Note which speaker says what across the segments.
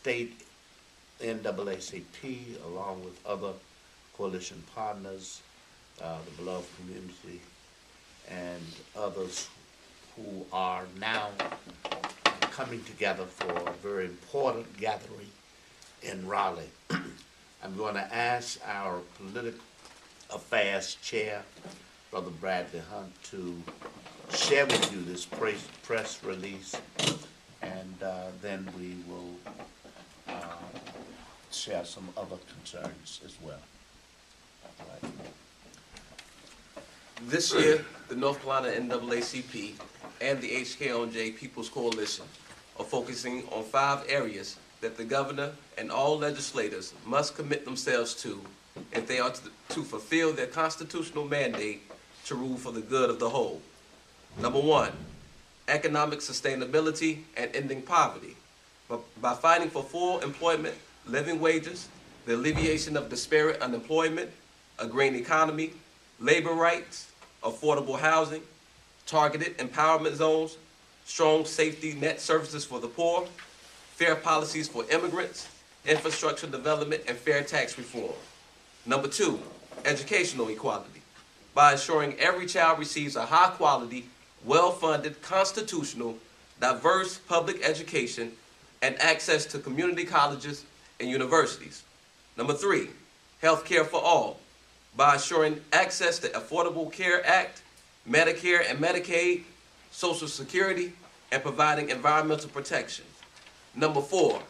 Speaker 1: state NAACP, along with other coalition partners, the Beloved Community, and others who are now coming together for a very important gathering in Raleigh. I'm going to ask our political affairs chair, Brother Bradley Hunt, to share with you this press release, and then we will share some other concerns as well. All right.
Speaker 2: This year, the North Carolina NAACP and the hkoj People's Coalition are focusing on 5 areas that the governor and all legislators must commit themselves to if they are to fulfill their constitutional mandate to rule for the good of the whole. Number 1, economic sustainability and ending poverty. By fighting for full employment, living wages, the alleviation of disparate unemployment, a green economy, labor rights, affordable housing, targeted empowerment zones, strong safety net services for the poor, fair policies for immigrants, infrastructure development, and fair tax reform. Number 2, educational equality. By ensuring every child receives a high-quality, well-funded, constitutional, diverse public education and access to community colleges and universities. Number 3, health care for all. By ensuring access to Affordable Care Act, Medicare and Medicaid, Social Security, and providing environmental protection. Number 4,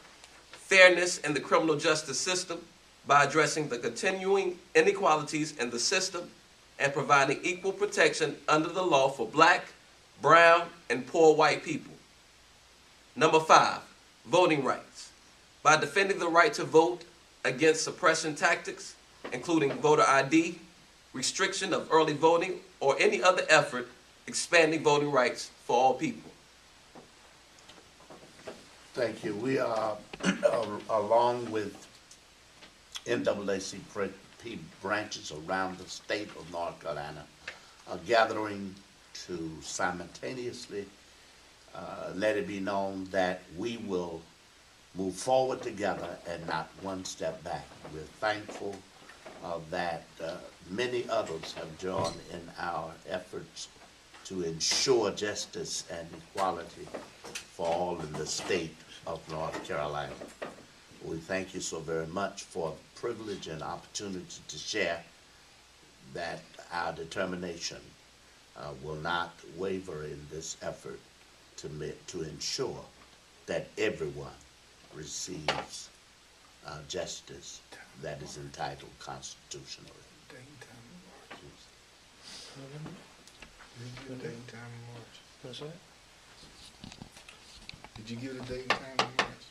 Speaker 2: fairness in the criminal justice system by addressing the continuing inequalities in the system and providing equal protection under the law for black, brown, and poor white people. Number 5, voting rights. By defending the right to vote against suppression tactics, including voter ID, restriction of early voting, or any other effort expanding voting rights for all people.
Speaker 1: Thank you. We are, along with NAACP branches around the state of North Carolina, are gathering to simultaneously let it be known that we will move forward together and not one step back. We're thankful that many others have joined in our efforts to ensure justice and equality for all in the state of North Carolina. We thank you so very much for the privilege and opportunity to share that our determination will not waver in this effort to ensure that everyone receives justice that is entitled constitutionally.
Speaker 3: Did you give a date and time in March?
Speaker 4: What's that?
Speaker 3: Did you give the date and time in March?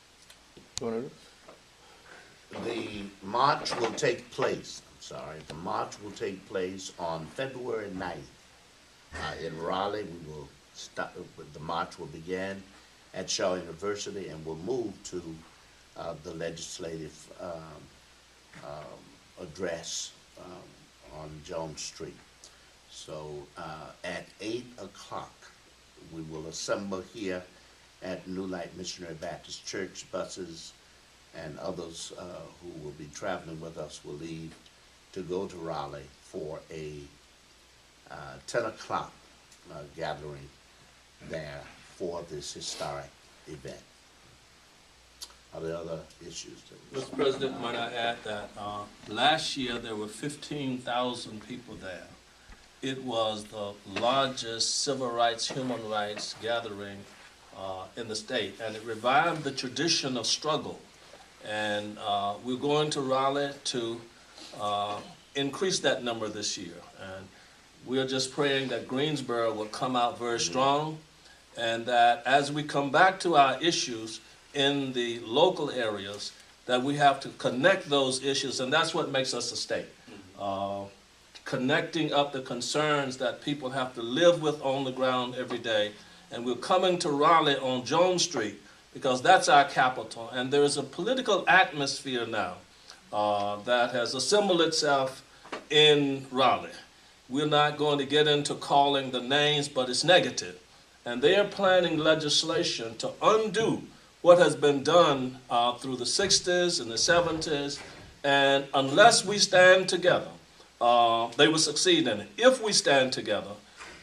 Speaker 4: You want to?
Speaker 1: The march will take place, the march will take place on February 9th in Raleigh. We will start, the march will begin at Shaw University and will move to the legislative address on Jones Street. So at 8 o'clock, we will assemble here at New Light Missionary Baptist Church. Buses and others who will be traveling with us will leave to go to Raleigh for a 10 o'clock gathering there for this historic event. Are there other issues?
Speaker 4: Mr. President, might I add that last year there were 15,000 people there. It was the largest civil rights, human rights gathering in the state, and it revived the tradition of struggle. And we're going to Raleigh to increase that number this year. And we are just praying that Greensboro will come out very strong, and that as we come back to our issues in the local areas, that we have to connect those issues, and that's what makes us a state. Connecting up the concerns that people have to live with on the ground every day. And we're coming to Raleigh on Jones Street because that's our capital. And there is a political atmosphere now that has assembled itself in Raleigh. We're not going to get into calling the names, but it's negative. And they are planning legislation to undo what has been done through the 60s and the 70s, and unless we stand together, they will succeed in it. If we stand together,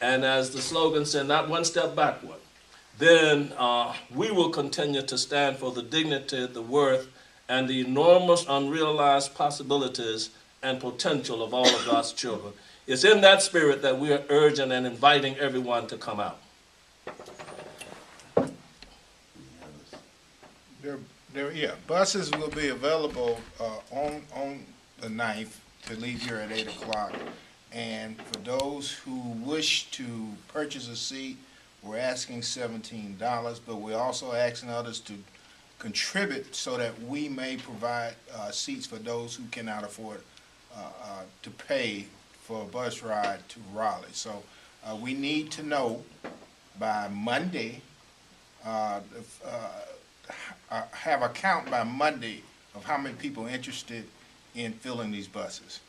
Speaker 4: and as the slogan said, not one step backward, then we will continue to stand for the dignity, the worth, and the enormous unrealized possibilities and potential of all of God's children. It's in that spirit that we are urging and inviting everyone to come out.
Speaker 3: Buses will be available on the 9th to leave here at 8 o'clock. And for those who wish to purchase a seat, we're asking $17, but we're also asking others to contribute so that we may provide seats for those who cannot afford to pay for a bus ride to Raleigh. So we need to know by Monday, have a count by Monday of how many people are interested in filling these buses.